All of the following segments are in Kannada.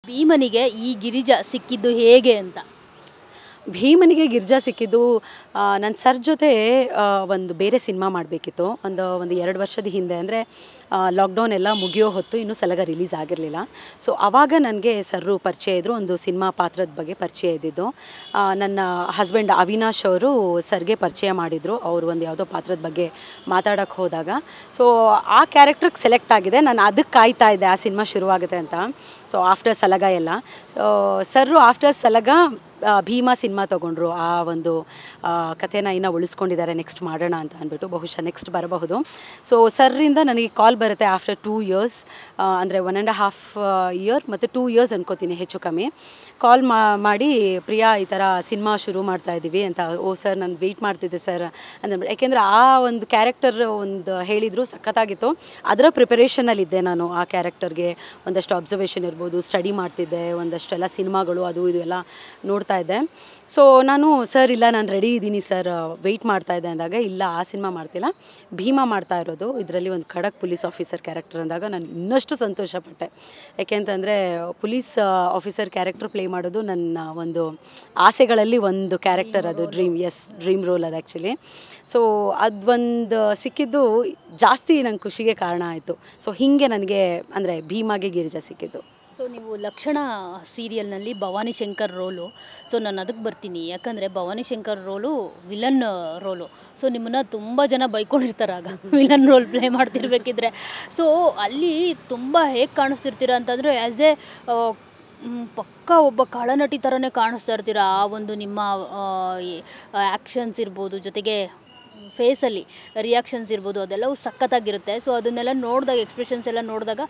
ಭೀಮನಿಗೆ ಈ ಗಿರಿಜ ಸಿಕ್ಕಿದ್ದು ಹೇಗೆ ಅಂತ? ಭೀಮನಿಗೆ ಗಿರ್ಜಾ ಸಿಕ್ಕಿದ್ದು ನನ್ನ ಸರ್ ಜೊತೆ ಒಂದು ಬೇರೆ ಸಿನಿಮಾ ಮಾಡಬೇಕಿತ್ತು. ಒಂದು 2 ವರ್ಷದ ಹಿಂದೆ, ಅಂದರೆ ಲಾಕ್ಡೌನ್ ಎಲ್ಲ ಮುಗಿಯೋ ಹೊತ್ತು, ಇನ್ನೂ ಸಲಗ ರಿಲೀಸ್ ಆಗಿರಲಿಲ್ಲ. ಸೊ ಆವಾಗ ನನಗೆ ಸರ್ರು ಪರಿಚಯ ಇದ್ದರು, ಒಂದು ಸಿನಿಮಾ ಪಾತ್ರದ ಬಗ್ಗೆ ಪರಿಚಯ ಇದ್ದಿದ್ದು. ನನ್ನ ಹಸ್ಬೆಂಡ್ ಅವಿನಾಶ್ ಅವರು ಸರ್ಗೆ ಪರಿಚಯ ಮಾಡಿದರು, ಅವರು ಒಂದು ಯಾವುದೋ ಪಾತ್ರದ ಬಗ್ಗೆ ಮಾತಾಡೋಕ್ಕೆ ಹೋದಾಗ. ಸೊ ಆ ಕ್ಯಾರೆಕ್ಟ್ರಿಗೆ ಸೆಲೆಕ್ಟ್ ಆಗಿದೆ, ನಾನು ಅದಕ್ಕೆ ಕಾಯ್ತಾ ಇದ್ದೆ ಆ ಸಿನಿಮಾ ಶುರುವಾಗುತ್ತೆ ಅಂತ. ಸೊ ಆಫ್ಟರ್ ಸಲಗ ಎಲ್ಲ, ಸೊ ಸರ್ರು ಆಫ್ಟರ್ ಸಲಗ ಭೀಮಾ ಸಿನಿಮಾ ತೊಗೊಂಡ್ರು. ಆ ಒಂದು ಕಥೆನ ಇನ್ನೂ ಉಳಿಸ್ಕೊಂಡಿದ್ದಾರೆ, ನೆಕ್ಸ್ಟ್ ಮಾಡೋಣ ಅಂತ ಅಂದ್ಬಿಟ್ಟು, ಬಹುಶಃ ನೆಕ್ಸ್ಟ್ ಬರಬಹುದು. ಸೊ ಸರ್ರಿಂದ ನನಗೆ ಕಾಲ್ ಬರುತ್ತೆ ಆಫ್ಟರ್ 2 ಇಯರ್ಸ್, ಅಂದರೆ 1.5 ಇಯರ್ ಮತ್ತು 2 ಇಯರ್ಸ್ ಅನ್ಕೋತೀನಿ ಹೆಚ್ಚು ಕಮ್ಮಿ. ಕಾಲ್ ಮಾಡಿ, ಪ್ರಿಯಾ ಈ ಥರ ಸಿನಿಮಾ ಶುರು ಮಾಡ್ತಾ ಇದ್ದೀವಿ ಅಂತ. ಓ ಸರ್, ನಾನು ವೆಯ್ಟ್ ಮಾಡ್ತಿದ್ದೆ ಸರ್ ಅಂದ್ಬಿಟ್ಟು, ಯಾಕೆಂದರೆ ಆ ಒಂದು ಕ್ಯಾರೆಕ್ಟರ್ ಒಂದು ಹೇಳಿದರು, ಸಖತ್ತಾಗಿತ್ತು. ಅದರ ಪ್ರಿಪರೇಷನಲ್ಲಿದ್ದೆ ನಾನು. ಆ ಕ್ಯಾರೆಕ್ಟರ್ಗೆ ಒಂದಷ್ಟು ಅಬ್ಸರ್ವೇಷನ್ ಇರ್ಬೋದು, ಸ್ಟಡಿ ಮಾಡ್ತಿದ್ದೆ, ಒಂದಷ್ಟೆಲ್ಲ ಸಿನಿಮಾಗಳು ಅದು ಇದು ಎಲ್ಲ ನೋಡ್ತಾ ಇದ್ದೆ. ಸೊ ನಾನು, ಸರ್ ಇಲ್ಲ ನಾನು ರೆಡಿ ಇದ್ದೀನಿ ಸರ್, ವೆಯ್ಟ್ ಮಾಡ್ತಾ ಇದ್ದೆ ಅಂದಾಗ, ಇಲ್ಲ ಆ ಸಿನಿಮಾ ಮಾಡ್ತಿಲ್ಲ, ಭೀಮಾ ಮಾಡ್ತಾ ಇರೋದು, ಇದರಲ್ಲಿ ಒಂದು ಖಡಕ್ ಪೊಲೀಸ್ ಆಫೀಸರ್ ಕ್ಯಾರೆಕ್ಟರ್ ಅಂದಾಗ ನಾನು ಇನ್ನಷ್ಟು ಸಂತೋಷಪಟ್ಟೆ. ಯಾಕೆಂತಂದರೆ ಪೊಲೀಸ್ ಆಫೀಸರ್ ಕ್ಯಾರೆಕ್ಟರ್ ಪ್ಲೇ ಮಾಡೋದು ನನ್ನ ಒಂದು ಆಸೆಗಳಲ್ಲಿ ಒಂದು ಕ್ಯಾರೆಕ್ಟರ್, ಅದು ಡ್ರೀಮ್ ರೋಲ್ ಅದು ಆ್ಯಕ್ಚುಲಿ. ಸೊ ಅದೊಂದು ಸಿಕ್ಕಿದ್ದು ಜಾಸ್ತಿ ನಂಗೆ ಖುಷಿಗೆ ಕಾರಣ ಆಯಿತು. ಸೊ ಹೀಗೆ ನನಗೆ, ಅಂದರೆ ಭೀಮಾಗೆ ಗಿರಿಜಾ ಸಿಕ್ಕಿದ್ದು. ಸೊ ನೀವು ಲಕ್ಷಣ ಸೀರಿಯಲ್ನಲ್ಲಿ ಭವಾನಿ ಶಂಕರ್ ರೋಲು, ಸೊ ನಾನು ಅದಕ್ಕೆ ಬರ್ತೀನಿ. ಯಾಕಂದರೆ Bhavani Shankar role villain role. So ನಿಮ್ಮನ್ನು ತುಂಬ ಜನ ಬೈಕೊಂಡಿರ್ತಾರೆ ಆಗ ವಿಲನ್ ರೋಲ್ ಪ್ಲೇ ಮಾಡ್ತಿರ್ಬೇಕಿದ್ರೆ. ಸೊ ಅಲ್ಲಿ ತುಂಬ ಹೇಗೆ ಕಾಣಿಸ್ತಿರ್ತೀರ ಅಂತಂದರೆ, ಆ್ಯಸ್ ಎ ಪಕ್ಕ ಒಬ್ಬ ಕಾಳನಟಿ ಥರನೇ ಕಾಣಿಸ್ತಾ ಇರ್ತೀರ. ಆ ಒಂದು ನಿಮ್ಮ ಆ್ಯಕ್ಷನ್ಸ್ ಇರ್ಬೋದು, ಜೊತೆಗೆ ಫೇಸಲ್ಲಿ ರಿಯಾಕ್ಷನ್ಸ್ ಇರ್ಬೋದು, ಅದೆಲ್ಲವೂ ಸಖತ್ತಾಗಿರುತ್ತೆ. ಸೊ ಅದನ್ನೆಲ್ಲ ನೋಡಿದಾಗ, ಎಕ್ಸ್ಪ್ರೆಷನ್ಸ್ ಎಲ್ಲ ನೋಡಿದಾಗ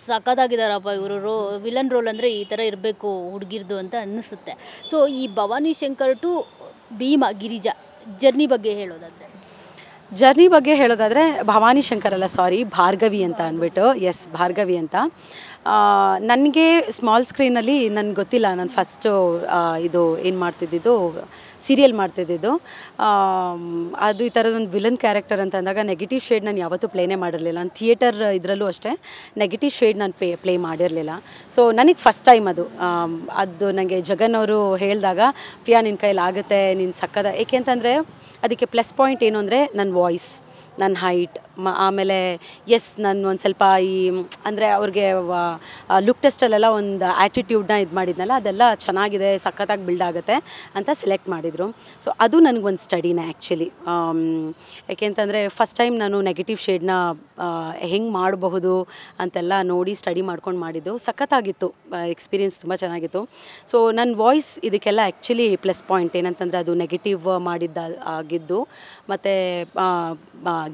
ಸಖತ್ತಾಗಿದ್ದಾರಪ್ಪ ಇವರು, ವಿಲನ್ ರೋಲ್ ಅಂದರೆ ಈ ಥರ ಇರಬೇಕು ಹುಡುಗಿರ್ದು ಅಂತ ಅನ್ನಿಸುತ್ತೆ. ಸೊ ಈ ಭವಾನಿ ಶಂಕರ್ ಟು ಭೀಮಾ ಗಿರಿಜಾ ಜರ್ನಿ ಬಗ್ಗೆ ಹೇಳೋದಾದರೆ ಭವಾನಿ ಶಂಕರ್ ಅಲ್ಲ, ಸಾರಿ, ಭಾರ್ಗವಿ ಅಂತ ಅಂದ್ಬಿಟ್ಟು, ಎಸ್ ಭಾರ್ಗವಿ ಅಂತ. ನನಗೆ ಸ್ಮಾಲ್ ಸ್ಕ್ರೀನಲ್ಲಿ ನನಗೆ ಗೊತ್ತಿಲ್ಲ, ನಾನು ಫಸ್ಟು ಇದು ಏನು ಮಾಡ್ತಿದ್ದಿದ್ದು, ಸೀರಿಯಲ್ ಮಾಡ್ತಿದ್ದಿದ್ದು. ಅದು ಈ ಥರದೊಂದು ವಿಲನ್ ಕ್ಯಾರೆಕ್ಟರ್ ಅಂತ ಅಂದಾಗ ನೆಗೆಟಿವ್ ಶೇಡ್ ನಾನು ಯಾವತ್ತೂ ಪ್ಲೇನೇ ಮಾಡಿರಲಿಲ್ಲ. ನಾನು ಥಿಯೇಟರ್ ಇದರಲ್ಲೂ ಅಷ್ಟೇ ನೆಗೆಟಿವ್ ಶೇಡ್ ನಾನು ಪ್ಲೇ ಮಾಡಿರಲಿಲ್ಲ. ಸೊ ನನಗೆ ಫಸ್ಟ್ ಟೈಮ್ ಅದು ನನಗೆ ಜಗನ್ ಅವರು ಹೇಳಿದಾಗ, ಪ್ರಿಯಾ ನಿನ್ನ ಕೈಲಿ ಆಗುತ್ತೆ, ನೀನು ಸಕ್ಕದ. ಏಕೆ ಅಂತಂದರೆ ಅದಕ್ಕೆ ಪ್ಲಸ್ ಪಾಯಿಂಟ್ ಏನು ಅಂದರೆ ನನ್ನ ವಾಯ್ಸ್, ನನ್ನ ಹೈಟ್, ಆಮೇಲೆ ಎಸ್ ನಾನು ಒಂದು ಸ್ವಲ್ಪ ಅಂದರೆ ಅವ್ರಿಗೆ ಲುಕ್ ಟೆಸ್ಟಲ್ಲೆಲ್ಲ ಒಂದು ಆ್ಯಟಿಟ್ಯೂಡ್ನ ಇದು ಮಾಡಿದ್ನಲ್ಲ, ಅದೆಲ್ಲ ಚೆನ್ನಾಗಿದೆ, ಸಖತ್ತಾಗಿ ಬಿಲ್ಡ್ ಆಗುತ್ತೆ ಅಂತ ಸೆಲೆಕ್ಟ್ ಮಾಡಿದರು. ಸೊ ಅದು ನನಗೊಂದು ಸ್ಟಡಿನೇ ಆ್ಯಕ್ಚುಲಿ. ಯಾಕೆಂತಂದರೆ ಫಸ್ಟ್ ಟೈಮ್ ನಾನು ನೆಗೆಟಿವ್ ಶೇಡ್ನ ಹೆಂಗೆ ಮಾಡಬಹುದು ಅಂತೆಲ್ಲ ನೋಡಿ ಸ್ಟಡಿ ಮಾಡ್ಕೊಂಡು ಮಾಡಿದ್ದು. ಸಖತ್ತಾಗಿತ್ತು, ಎಕ್ಸ್ಪೀರಿಯನ್ಸ್ ತುಂಬ ಚೆನ್ನಾಗಿತ್ತು. ಸೊ ನನ್ನ ವಾಯ್ಸ್ ಇದಕ್ಕೆಲ್ಲ ಆ್ಯಕ್ಚುಲಿ ಪ್ಲಸ್ ಪಾಯಿಂಟ್. ಏನಂತಂದರೆ ಅದು ನೆಗೆಟಿವ್ ಆಗಿದ್ದು, ಮತ್ತು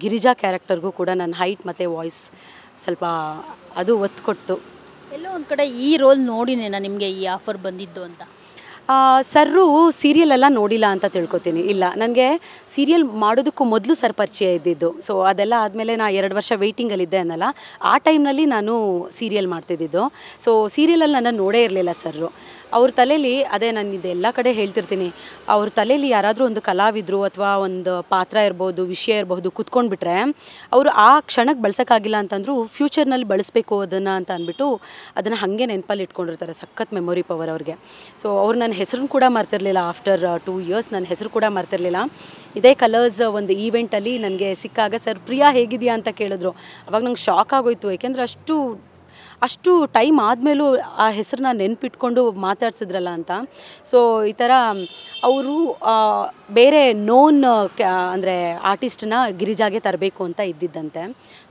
ಗಿರಿಜಾ ಕ್ಯಾರೆಕ್ಟರ್ಗೂ ಕೂಡ ನನ್ನ ಹೈಟ್ ಮತ್ತು ವಾಯ್ಸ್ ಸ್ವಲ್ಪ ಅದು ಒತ್ತು ಕೊಟ್ಟು. ಎಲ್ಲೋ ಒಂದು ಕಡೆ ಈ ರೋಲ್ ನೋಡಿನೇನಾ ನಿಮಗೆ ಈ ಆಫರ್ ಬಂದಿದ್ದು ಅಂತ? ಸರ್ರು ಸೀರಿಯಲೆಲ್ಲ ನೋಡಿಲ್ಲ ಅಂತ ತಿಳ್ಕೊತೀನಿ. ಇಲ್ಲ, ನನಗೆ ಸೀರಿಯಲ್ ಮಾಡೋದಕ್ಕೂ ಮೊದಲು ಸರ್ ಪರಿಚಯ ಇದ್ದಿದ್ದು. ಸೊ ಅದೆಲ್ಲ ಆದಮೇಲೆ ನಾನು 2 ವರ್ಷ ವೆಯ್ಟಿಂಗಲ್ಲಿದ್ದೆ ಅನ್ನಲ್ಲ, ಆ ಟೈಮ್ನಲ್ಲಿ ನಾನು ಸೀರಿಯಲ್ ಮಾಡ್ತಿದ್ದಿದ್ದು. ಸೊ ಸೀರಿಯಲಲ್ಲಿ ನನ್ನನ್ನು ನೋಡೇ ಇರಲಿಲ್ಲ ಸರ್ರು. ಅವ್ರ ತಲೆಯಲ್ಲಿ, ಅದೇ ನಾನು ಇದೆಲ್ಲ ಕಡೆ ಹೇಳ್ತಿರ್ತೀನಿ, ಅವ್ರ ತಲೆಯಲ್ಲಿ ಯಾರಾದರೂ ಒಂದು ಕಲಾವಿದರು ಅಥವಾ ಒಂದು ಪಾತ್ರ ಇರ್ಬೋದು, ವಿಷಯ ಇರಬಹುದು ಕೂತ್ಕೊಂಡ್ಬಿಟ್ರೆ, ಅವರು ಆ ಕ್ಷಣಕ್ಕೆ ಬಳಸೋಕ್ಕಾಗಿಲ್ಲ ಅಂತಂದರೂ ಫ್ಯೂಚರ್ನಲ್ಲಿ ಬಳಸಬೇಕು ಅದನ್ನು ಅಂತ ಅಂದ್ಬಿಟ್ಟು ಅದನ್ನು ಹಾಗೆ ನೆನಪಲ್ಲಿ ಇಟ್ಕೊಂಡಿರ್ತಾರೆ. ಸಖತ್ ಮೆಮೊರಿ ಪವರ್ ಅವ್ರಿಗೆ. ಸೊ ಅವ್ರು ನನ್ನ ಹೆಸರನ್ನು ಕೂಡ ಮರ್ತಿರಲಿಲ್ಲ. ಆಫ್ಟರ್ 2 ಇಯರ್ಸ್ ನನ್ನ ಹೆಸರು ಕೂಡ ಮರ್ತಿರಲಿಲ್ಲ. ಇದೇ ಕಲರ್ಸ್ ಒಂದು ಈವೆಂಟಲ್ಲಿ ನನಗೆ ಸಿಕ್ಕಾಗ, ಸರ್ ಪ್ರಿಯಾ ಹೇಗಿದೆಯಾ ಅಂತ ಕೇಳಿದ್ರು. ಅವಾಗ ನಂಗೆ ಶಾಕ್ ಆಗೋಯ್ತು. ಏಕೆಂದರೆ ಅಷ್ಟು ಟೈಮ್ ಆದಮೇಲೂ ಆ ಹೆಸರನ್ನ ನೆನಪಿಟ್ಕೊಂಡು ಮಾತಾಡ್ಸಿದ್ರಲ್ಲ ಅಂತ. ಸೊ ಈ ಥರ ಅವರು ಬೇರೆ ನೋನ್ ಅಂದರೆ ಆರ್ಟಿಸ್ಟನ್ನ ಗಿರಿಜಾಗೆ ತರಬೇಕು ಅಂತ ಇದ್ದಿದ್ದಂತೆ.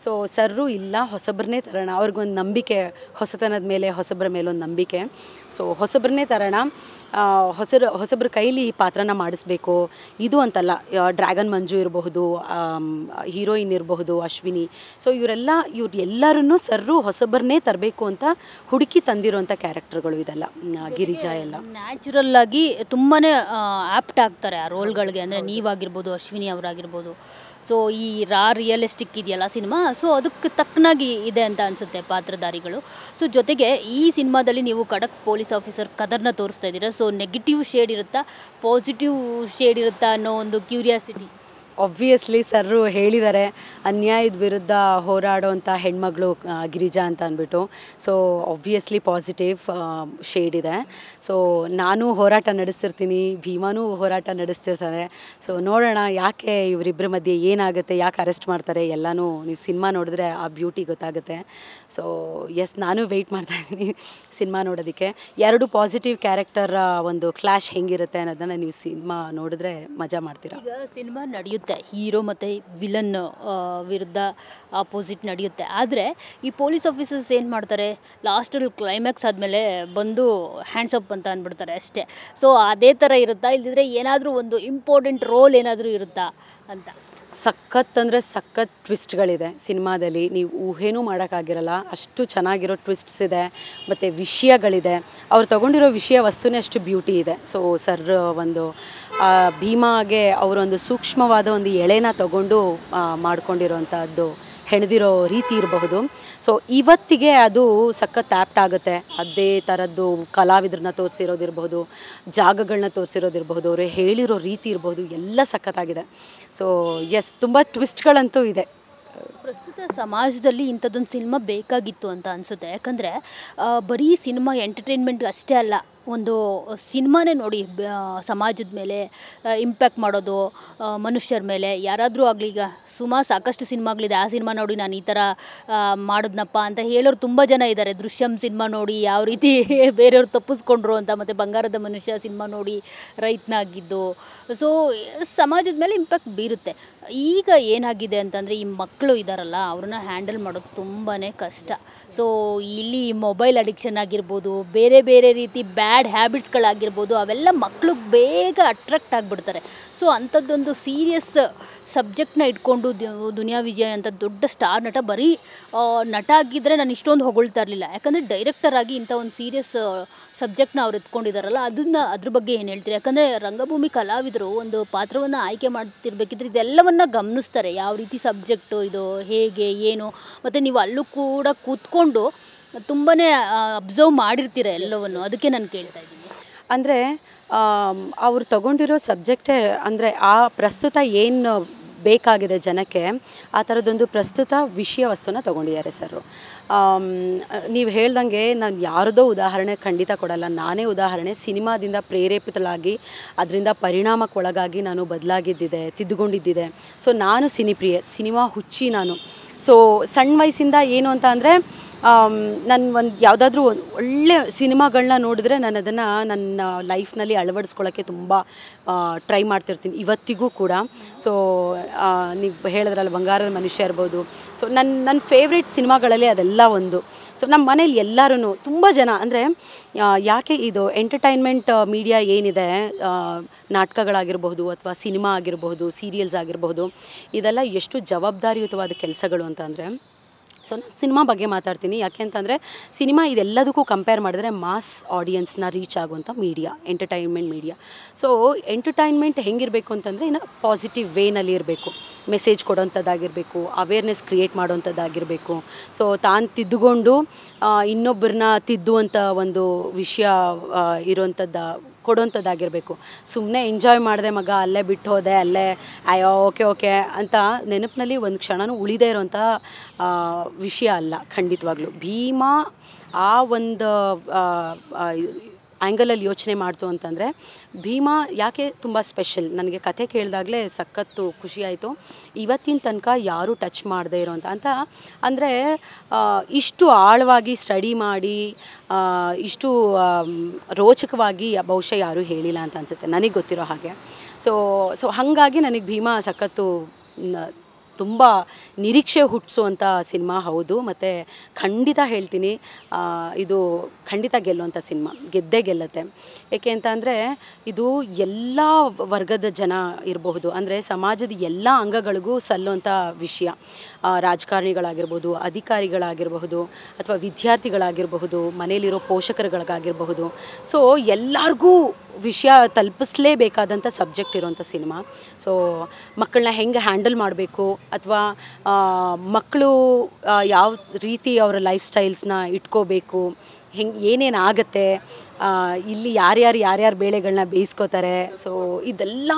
ಸೊ ಸರ್ರು ಇಲ್ಲ, ಹೊಸಬ್ರನ್ನೇ ತರೋಣ, ಅವ್ರಿಗೊಂದು ನಂಬಿಕೆ, ಹೊಸತನದ ಮೇಲೆ ಹೊಸಬ್ರ ಮೇಲೊಂದು ನಂಬಿಕೆ. ಸೊ ಹೊಸಬ್ರನ್ನೇ ತರೋಣ, ಹೊಸಬ್ರ ಕೈಲಿ ಈ ಪಾತ್ರನ ಮಾಡಿಸ್ಬೇಕು. ಇದು ಅಂತಲ್ಲ, ಡ್ರ್ಯಾಗನ್ ಮಂಜು ಇರಬಹುದು, ಹೀರೋಯಿನ್ ಇರಬಹುದು ಅಶ್ವಿನಿ. ಸೊ ಇವರೆಲ್ಲರನ್ನೂ ಸರ್ರು ಹೊಸಬ್ರನ್ನೇ ತರಬೇಕು ಅಂತ ಹುಡುಕಿ ತಂದಿರೋಂಥ ಕ್ಯಾರೆಕ್ಟರ್ಗಳು ಇದೆಲ್ಲ, ಗಿರಿಜಾ ಎಲ್ಲ. ನ್ಯಾಚುರಲ್ ಆಗಿ ತುಂಬಾ ಆ್ಯಪ್ಟ್ ಆಗ್ತಾರೆ ಆ ರೋಲ್ಗಳಿಗೆ. ಅಂದರೆ ನೀವಾಗಿರ್ಬೋದು, ಅಶ್ವಿನಿ ಅವರಾಗಿರ್ಬೋದು. ಸೊ ಈ ರಿಯಲಿಸ್ಟಿಕ್ ಇದೆಯಲ್ಲ ಸಿನಿಮಾ, ಸೊ ಅದಕ್ಕೆ ತಕ್ಕನಾಗಿ ಇದೆ ಅಂತ ಅನಿಸುತ್ತೆ ಪಾತ್ರಧಾರಿಗಳು. ಸೊ ಜೊತೆಗೆ ಈ ಸಿನಿಮಾದಲ್ಲಿ ನೀವು ಖಡಕ್ ಪೊಲೀಸ್ ಆಫೀಸರ್ ಕದರ್ನ ತೋರಿಸ್ತಾ ಇದ್ದೀರಾ. ಸೊ ನೆಗೆಟಿವ್ ಶೇಡ್ ಇರುತ್ತಾ, ಪಾಸಿಟಿವ್ ಶೇಡ್ ಇರುತ್ತಾ ಅನ್ನೋ ಒಂದು ಕ್ಯೂರಿಯಾಸಿಟಿ. ಆಬ್ವಿಯಸ್ಲಿ ಸರ್ರು ಹೇಳಿದ್ದಾರೆ, ಅನ್ಯಾಯದ ವಿರುದ್ಧ ಹೋರಾಡೋವಂಥ ಹೆಣ್ಮಗಳು ಗಿರಿಜಾ ಅಂತ ಅಂದ್ಬಿಟ್ಟು. ಸೊ ಆಬ್ವಿಯಸ್ಲಿ ಪಾಸಿಟಿವ್ ಶೇಡ್ ಇದೆ. ಸೊ ನಾನು ಹೋರಾಟ ನಡೆಸ್ತಿರ್ತೀನಿ, ಭೀಮಾನೂ ಹೋರಾಟ ನಡೆಸ್ತಿರ್ತಾರೆ. ಸೊ ನೋಡೋಣ ಯಾಕೆ ಇವರಿಬ್ಬರ ಮಧ್ಯೆ ಏನಾಗುತ್ತೆ, ಯಾಕೆ ಅರೆಸ್ಟ್ ಮಾಡ್ತಾರೆ ಎಲ್ಲನೂ ನೀವು ಸಿನಿಮಾ ನೋಡಿದ್ರೆ ಆ ಬ್ಯೂಟಿ ಗೊತ್ತಾಗುತ್ತೆ. ಸೊ ಎಸ್, ನಾನು ವೆಯ್ಟ್ ಮಾಡ್ತಾಯಿದ್ದೀನಿ ಸಿನಿಮಾ ನೋಡೋದಕ್ಕೆ. ಎರಡು ಪಾಸಿಟಿವ್ ಕ್ಯಾರೆಕ್ಟರ್ ಒಂದು ಕ್ಲಾಶ್ ಹೆಂಗಿರುತ್ತೆ ಅನ್ನೋದನ್ನು ನೀವು ಸಿನಿಮಾ ನೋಡಿದ್ರೆ ಮಜಾ ಮಾಡ್ತೀರಾ. ಈಗ ಸಿನಿಮಾ ನಡೆಯುತ್ತೆ, ಹೀರೋ ಮತ್ತು ವಿಲನ್ ವಿರುದ್ಧ ಆಪೋಸಿಟ್ ನಡೆಯುತ್ತೆ. ಆದರೆ ಈ ಪೊಲೀಸ್ ಆಫೀಸರ್ಸ್ ಏನು ಮಾಡ್ತಾರೆ, ಲಾಸ್ಟಲ್ಲಿ ಕ್ಲೈಮ್ಯಾಕ್ಸ್ ಆದಮೇಲೆ ಬಂದು ಹ್ಯಾಂಡ್ಸ್ ಅಪ್ ಅಂತ ಅಂದ್ಬಿಡ್ತಾರೆ ಅಷ್ಟೇ. ಸೊ ಅದೇ ಥರ ಇರುತ್ತಾ, ಇಲ್ಲದಿದ್ರೆ ಏನಾದರೂ ಒಂದು ಇಂಪಾರ್ಟೆಂಟ್ ರೋಲ್ ಏನಾದರೂ ಇರುತ್ತಾ ಅಂತ? ಸಖತ್ ಅಂದರೆ ಸಖತ್ ಟ್ವಿಸ್ಟ್ಗಳಿದೆ ಸಿನಿಮಾದಲ್ಲಿ, ನೀವು ಊಹೆನೂ ಮಾಡೋಕ್ಕಾಗಿರಲ್ಲ, ಅಷ್ಟು ಚೆನ್ನಾಗಿರೋ ಟ್ವಿಸ್ಟ್ಸ್ ಇದೆ ಮತ್ತು ವಿಷಯಗಳಿದೆ. ಅವ್ರು ತೊಗೊಂಡಿರೋ ವಿಷಯ ವಸ್ತುನೇ ಅಷ್ಟು ಬ್ಯೂಟಿ ಇದೆ. ಸೊ ಸರ್ ಒಂದು ಭೀಮಾಗೆ ಅವರೊಂದು ಸೂಕ್ಷ್ಮವಾದ ಒಂದು ಎಳೆನ ತಗೊಂಡು ಮಾಡ್ಕೊಂಡಿರೋವಂಥದ್ದು ಹೆಣೆದಿರೋ ರೀತಿ ಇರಬಹುದು. ಸೊ ಇವತ್ತಿಗೆ ಅದು ಸಖತ್ ಆ್ಯಪ್ಟ್ ಆಗುತ್ತೆ. ಅದೇ ಥರದ್ದು ಕಲಾವಿದ್ರನ್ನ ತೋರಿಸಿರೋದಿರ್ಬೋದು, ಜಾಗಗಳನ್ನ ತೋರಿಸಿರೋದಿರ್ಬೋದು, ಅವರು ಹೇಳಿರೋ ರೀತಿ ಇರ್ಬೋದು, ಎಲ್ಲ ಸಖತ್ತಾಗಿದೆ. ಸೊ ಎಸ್, ತುಂಬ ಟ್ವಿಸ್ಟ್ಗಳಂತೂ ಇದೆ. ಪ್ರಸ್ತುತ ಸಮಾಜದಲ್ಲಿ ಇಂಥದ್ದೊಂದು ಸಿನಿಮಾ ಬೇಕಾಗಿತ್ತು ಅಂತ ಅನಿಸುತ್ತೆ. ಯಾಕಂದರೆ ಬರೀ ಸಿನಿಮಾ ಎಂಟರ್ಟೈನ್ಮೆಂಟ್ಗೆ ಅಷ್ಟೇ ಅಲ್ಲ, ಒಂದು ಸಿನಿಮಾನೇ ನೋಡಿ ಸಮಾಜದ ಮೇಲೆ ಇಂಪ್ಯಾಕ್ಟ್ ಮಾಡೋದು, ಮನುಷ್ಯರ ಮೇಲೆ ಯಾರಾದರೂ ಆಗಲಿ. ಈಗ ಸಾಕಷ್ಟು ಸಿನಿಮಾಗಳಿದೆ, ಆ ಸಿನಿಮಾ ನೋಡಿ ನಾನು ಈ ಥರ ಮಾಡಿದ್ನಪ್ಪ ಅಂತ ಹೇಳೋರು ತುಂಬ ಜನ ಇದ್ದಾರೆ. ದೃಶ್ಯಂ ಸಿನಿಮಾ ನೋಡಿ ಯಾವ ರೀತಿ ಬೇರೆಯವ್ರು ತಪ್ಪಿಸ್ಕೊಂಡ್ರು ಅಂತ, ಮತ್ತು ಬಂಗಾರದ ಮನುಷ್ಯ ಸಿನಿಮಾ ನೋಡಿ ರೈತನಾಗಿದ್ದು. ಸೊ ಸಮಾಜದ ಮೇಲೆ ಇಂಪ್ಯಾಕ್ಟ್ ಬೀರುತ್ತೆ. ಈಗ ಏನಾಗಿದೆ ಅಂತಂದರೆ, ಈ ಮಕ್ಕಳು ಇದ್ದಾರಲ್ಲ, ಅವ್ರನ್ನ ಹ್ಯಾಂಡಲ್ ಮಾಡೋದು ತುಂಬಾ ಕಷ್ಟ. ಸೊ ಇಲ್ಲಿ ಮೊಬೈಲ್ ಅಡಿಕ್ಷನ್ ಆಗಿರ್ಬೋದು, ಬೇರೆ ಬೇರೆ ರೀತಿ ಬ್ಯಾಡ್ ಹ್ಯಾಬಿಟ್ಸ್ಗಳಾಗಿರ್ಬೋದು, ಅವೆಲ್ಲ ಮಕ್ಕಳು ಬೇಗ ಅಟ್ರಾಕ್ಟ್ ಆಗಿಬಿಡ್ತಾರೆ. ಸೊ ಅಂಥದ್ದೊಂದು ಸೀರಿಯಸ್ ಸಬ್ಜೆಕ್ಟ್ನ ಇಟ್ಕೊಂಡು ದುನಿಯಾ ವಿಜಯ್ ಅಂತ ದೊಡ್ಡ ಸ್ಟಾರ್ ನಟ, ಬರೀ ನಟ ಆಗಿದ್ದರೆ ನಾನು ಇಷ್ಟೊಂದು ಹೊಗಳ್ತಾ ಇರಲಿಲ್ಲ. ಯಾಕಂದರೆ ಡೈರೆಕ್ಟರ್ ಆಗಿ ಇಂಥ ಒಂದು ಸೀರಿಯಸ್ ಸಬ್ಜೆಕ್ಟ್ನ ಅವ್ರು ಎತ್ಕೊಂಡಿದ್ದಾರಲ್ಲ, ಅದ್ರ ಬಗ್ಗೆ ಏನು ಹೇಳ್ತೀರಿ? ಯಾಕಂದರೆ ರಂಗಭೂಮಿ ಕಲಾವಿದರು ಒಂದು ಪಾತ್ರವನ್ನು ಆಯ್ಕೆ ಮಾಡ್ತಿರ್ಬೇಕಿದ್ರೆ ಇದೆಲ್ಲವನ್ನು ಗಮನಿಸ್ತಾರೆ. ಯಾವ ರೀತಿ ಸಬ್ಜೆಕ್ಟು ಇದು, ಹೇಗೆ ಏನು, ಮತ್ತು ನೀವು ಅಲ್ಲೂ ಕೂಡ ಕೂತ್ಕೊಂಡು ತುಂಬಾ ಅಬ್ಸರ್ವ್ ಮಾಡಿರ್ತೀರ ಎಲ್ಲವನ್ನು. ಅದಕ್ಕೆ ನಾನು ಕೇಳ್ತಾ ಇದ್ದೀನಿ. ಅಂದರೆ ಅವ್ರು ತಗೊಂಡಿರೋ ಸಬ್ಜೆಕ್ಟೇ, ಅಂದರೆ ಆ ಪ್ರಸ್ತುತ ಏನು ಬೇಕಾಗಿದೆ ಜನಕ್ಕೆ, ಆ ಥರದ್ದೊಂದು ಪ್ರಸ್ತುತ ವಿಷಯ ವಸ್ತುನ ತೊಗೊಂಡಿದ್ದಾರೆ ಸರ್. ನೀವು ಹೇಳ್ದಂಗೆ ನಾನು ಯಾರದೋ ಉದಾಹರಣೆ ಖಂಡಿತ ಕೊಡಲ್ಲ, ನಾನೇ ಉದಾಹರಣೆ. ಸಿನಿಮಾದಿಂದ ಪ್ರೇರೇಪಿತಳಾಗಿ ಅದರಿಂದ ಪರಿಣಾಮಕ್ಕೊಳಗಾಗಿ ನಾನು ಬದಲಾಗಿದ್ದಿದೆ, ತಿದ್ದುಕೊಂಡಿದ್ದಿದೆ. ಸೊ ನಾನು ಸಿನಿಪ್ರಿಯೆ, ಸಿನಿಮಾ ಹುಚ್ಚಿ ನಾನು. ಸೊ ಸಣ್ಣ ವಯಸ್ಸಿಂದ ಏನು ಅಂತ ಅಂದರೆ, ನಾನು ಒಂದು ಯಾವುದಾದ್ರೂ ಒಂದು ಒಳ್ಳೆ ಸಿನಿಮಾಗಳನ್ನ ನೋಡಿದ್ರೆ ನಾನು ಅದನ್ನು ನನ್ನ ಲೈಫ್ನಲ್ಲಿ ಅಳವಡಿಸ್ಕೊಳ್ಳೋಕ್ಕೆ ತುಂಬ ಟ್ರೈ ಮಾಡ್ತಿರ್ತೀನಿ ಇವತ್ತಿಗೂ ಕೂಡ. ಸೊ ನೀವು ಹೇಳಿದ್ರಲ್ಲ ಬಂಗಾರದ ಮನುಷ್ಯ ಇರ್ಬೋದು. ಸೊ ನನ್ನ ಫೇವ್ರೆಟ್ ಸಿನಿಮಾಗಳಲ್ಲಿ ಅದೆಲ್ಲ ಒಂದು. ಸೊ ನಮ್ಮ ಮನೇಲಿ ಎಲ್ಲರೂ ತುಂಬ ಜನ, ಅಂದರೆ ಯಾಕೆ ಇದು ಎಂಟರ್ಟೈನ್ಮೆಂಟ್ ಮೀಡಿಯಾ ಏನಿದೆ, ನಾಟಕಗಳಾಗಿರ್ಬಹುದು ಅಥವಾ ಸಿನಿಮಾ ಆಗಿರಬಹುದು, ಸೀರಿಯಲ್ಸ್ ಆಗಿರಬಹುದು, ಇದೆಲ್ಲ ಎಷ್ಟು ಜವಾಬ್ದಾರಿಯುತವಾದ ಕೆಲಸಗಳು ಅಂತ ಅಂದರೆ, ಸೊ ನಾನು ಸಿನಿಮಾ ಬಗ್ಗೆ ಮಾತಾಡ್ತೀನಿ. ಯಾಕೆ ಅಂತಂದರೆ ಸಿನಿಮಾ ಇದೆಲ್ಲದಕ್ಕೂ ಕಂಪೇರ್ ಮಾಡಿದ್ರೆ ಮಾಸ್ ಆಡಿಯನ್ಸ್ನ ರೀಚ್ ಆಗುವಂಥ media, entertainment media. So entertainment ಹೆಂಗಿರಬೇಕು ಅಂತಂದರೆ, ಇನ್ನು ಪಾಸಿಟಿವ್ ವೇನಲ್ಲಿ ಇರಬೇಕು, ಮೆಸೇಜ್ ಕೊಡೋಂಥದ್ದಾಗಿರಬೇಕು, ಅವೇರ್ನೆಸ್ ಕ್ರಿಯೇಟ್ ಮಾಡೋವಂಥದ್ದಾಗಿರಬೇಕು. ಸೊ ತಾನು ತಿದ್ದುಕೊಂಡು ಇನ್ನೊಬ್ಬರನ್ನ ತಿದ್ದುವಂಥ ಒಂದು ವಿಷಯ ಇರೋವಂಥದ್ದು ಕೊಡೋವಂಥದ್ದಾಗಿರಬೇಕು. ಸುಮ್ಮನೆ ಎಂಜಾಯ್ ಮಾಡಿದೆ ಮಗ, ಅಲ್ಲೇ ಬಿಟ್ಟು ಹೋದೆ, ಅಲ್ಲೇ ಅಯ್ಯೋ ಓಕೆ ಅಂತ ನೆನಪಿನಲ್ಲಿ ಒಂದು ಕ್ಷಣನೂ ಉಳಿದೇ ಇರೋವಂಥ ವಿಷಯ ಅಲ್ಲ ಖಂಡಿತವಾಗ್ಲೂ. ಭೀಮಾ ಆ ಒಂದು ಆ್ಯಂಗಲಲ್ಲಿ ಯೋಚನೆ ಮಾಡ್ತು ಅಂತಂದರೆ, ಭೀಮಾ ಯಾಕೆ ತುಂಬ ಸ್ಪೆಷಲ್, ನನಗೆ ಕಥೆ ಕೇಳಿದಾಗಲೇ ಸಖತ್ತು ಖುಷಿಯಾಯಿತು. ಇವತ್ತಿನ ತನಕ ಯಾರೂ ಟಚ್ ಮಾಡದೇ ಇರೋಂಥ ಅಂತ, ಅಂದರೆ ಇಷ್ಟು ಆಳವಾಗಿ ಸ್ಟಡಿ ಮಾಡಿ ಇಷ್ಟು ರೋಚಕವಾಗಿ ಬಹುಶಃ ಯಾರೂ ಹೇಳಿಲ್ಲ ಅಂತ ಅನಿಸುತ್ತೆ ನನಗೆ ಗೊತ್ತಿರೋ ಹಾಗೆ. ಸೊ ಹಾಗಾಗಿ ನನಗೆ ಭೀಮಾ ಸಖತ್ತು ತುಂಬ ನಿರೀಕ್ಷೆ ಹುಟ್ಟಿಸುವಂಥ ಸಿನಿಮಾ ಹೌದು. ಮತ್ತು ಖಂಡಿತ ಹೇಳ್ತೀನಿ, ಇದು ಖಂಡಿತ ಗೆಲ್ಲುವಂಥ ಸಿನಿಮಾ, ಗೆದ್ದೇ ಗೆಲ್ಲುತ್ತೆ. ಏಕೆ ಅಂತ ಅಂದರೆ ಇದು ಎಲ್ಲ ವರ್ಗದ ಜನ ಇರಬಹುದು, ಅಂದರೆ ಸಮಾಜದ ಎಲ್ಲ ಅಂಗಗಳಿಗೂ ಸಲ್ಲುವಂಥ ವಿಷಯ. ರಾಜಕಾರಣಿಗಳಾಗಿರ್ಬೋದು, ಅಧಿಕಾರಿಗಳಾಗಿರಬಹುದು, ಅಥವಾ ವಿದ್ಯಾರ್ಥಿಗಳಾಗಿರಬಹುದು, ಮನೇಲಿರೋ ಪೋಷಕರುಗಳಿಗಾಗಿರಬಹುದು. ಸೊ ಎಲ್ಲರಿಗೂ ವಿಷಯ ತಲುಪಿಸಲೇಬೇಕಾದಂಥ ಸಬ್ಜೆಕ್ಟ್ ಇರೋಂಥ ಸಿನಿಮಾ. ಸೊ ಮಕ್ಕಳನ್ನ ಹೆಂಗೆ ಹ್ಯಾಂಡಲ್ ಮಾಡಬೇಕು, ಅಥವಾ ಮಕ್ಕಳು ಯಾವ ರೀತಿ ಅವರ ಲೈಫ್ ಸ್ಟೈಲ್ಸ್ನ ಇಟ್ಕೋಬೇಕು, ಹೆಂಗೆ ಏನೇನು ಆಗುತ್ತೆ, ಇಲ್ಲಿ ಯಾರ್ಯಾರು ಬೇಳೆಗಳನ್ನ ಬೇಯಿಸ್ಕೋತಾರೆ. ಸೊ ಇದೆಲ್ಲ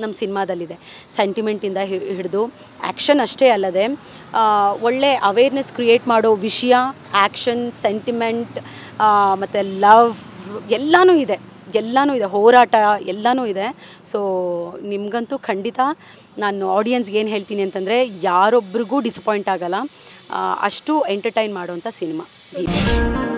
ನಮ್ಮ ಸಿನಿಮಾದಲ್ಲಿದೆ. ಸೆಂಟಿಮೆಂಟಿಂದ ಹಿಡಿದು ಆ್ಯಕ್ಷನ್ ಅಷ್ಟೇ ಅಲ್ಲದೆ ಒಳ್ಳೆ ಅವೇರ್ನೆಸ್ ಕ್ರಿಯೇಟ್ ಮಾಡೋ ವಿಷಯ, ಆ್ಯಕ್ಷನ್, ಸೆಂಟಿಮೆಂಟ್ ಮತ್ತು ಲವ್ ಎಲ್ಲನೂ ಇದೆ, ಹೋರಾಟ ಎಲ್ಲನೂ ಇದೆ. ಸೊ ನಿಮಗಂತೂ ಖಂಡಿತ ನಾನು ಆಡಿಯನ್ಸ್ಗೆ ಏನು ಹೇಳ್ತೀನಿ ಅಂತಂದರೆ, ಯಾರೊಬ್ರಿಗೂ ಡಿಸಪಾಯಿಂಟ್ ಆಗಲ್ಲ, ಅಷ್ಟು ಎಂಟರ್ಟೈನ್ ಮಾಡುವಂಥ ಸಿನಿಮಾ ಭೀಮ್.